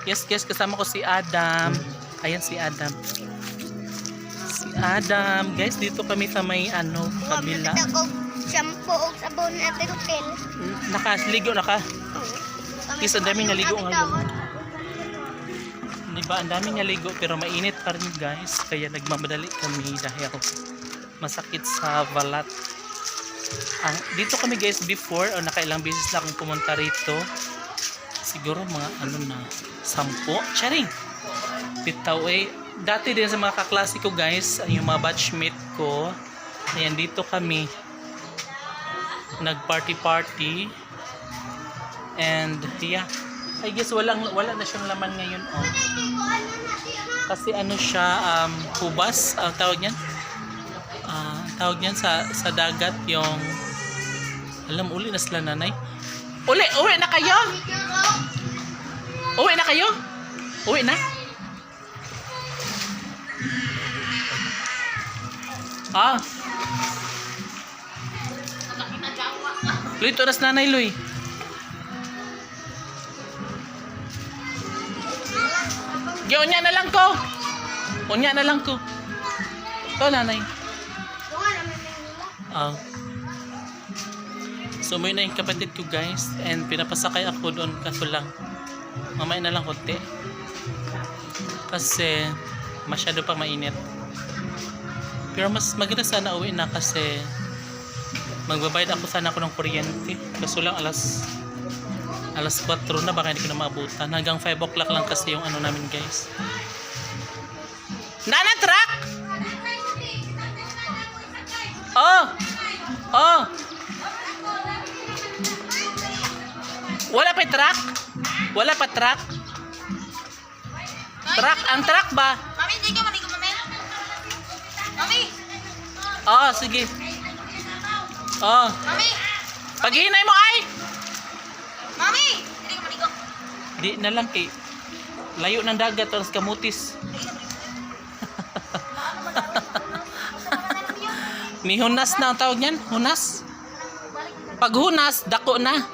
Yes guys, kasama ko si Adam. Ayan si Adam. Si Adam. Guys, dito kami sa may kabila. Shampoo o sabon at hotel. Nakaligo na ka? Guys, ang daming naligo ngayon. Diba, ang daming naligo pero mainit pa rin guys. Kaya nagmamadali kami dahil masakit sa balat. Dito kami guys before, o nakailang beses na akong pumunta rito. Siguro mga 10. Charing! Bitaw eh. Dati din sa mga kaklase ko guys, yung mga batchmate ko. Ayan, dito kami nag-party. And yeah, I guess wala na siyang laman ngayon. Oh. Kasi siya, hubas, tawag niyan. Tawag niyan sa dagat yung, uli na sila nanay. Uwi na kayo? Uwi na kayo? Uwi na? Luy, turas nanay, Luy. Unya na lang ko. Unya na lang ko. Ito, nanay. So, may na yung kapatid ko, guys. And pinapasakay ako doon kaso lang. Mamaya na lang konti. Kasi masyado pa mainit. Pero mas maganda sana uwi na kasi magbabayad ako sana ako ng kuryente. Kaso lang alas 4 na, baka hindi ko na maabutan. Hanggang 5 o'clock lang kasi yung namin guys. Nana truck! Oh! Wala pa truck? Wala pa truck? Truck? Ang truck ba? Mami, hindi ka maligo, mami. Mami! Sige. Mami! Paghinay mo ay! Mami! Hindi ka maligo. Di na lang kay layo ng dagat tapos kamutis. May hunas na ang tawag niyan, hunas. Pag hunas, dako na. Unas,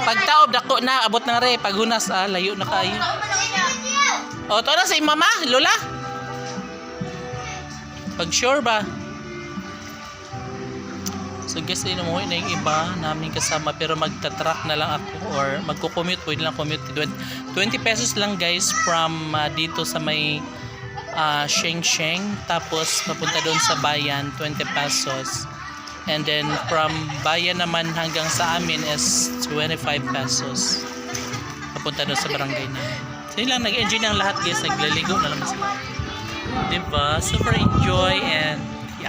Pag taob, dako na, abot na re. Pag hunas, layo na kayo. To na sa mama, lola. Pag sure ba? So guys, umuwi na yung iba namin kasama pero magta-truck na lang ako or magko-commute, pwede lang commute. 20 pesos lang guys from dito sa may Sheng tapos papunta doon sa bayan 20 pesos. And then from bayan naman hanggang sa amin is 25 pesos. Papunta doon sa barangay na. So yun lang, nag-enjoy ng lahat guys, nagliligo na naman sila. Diba? Super enjoy and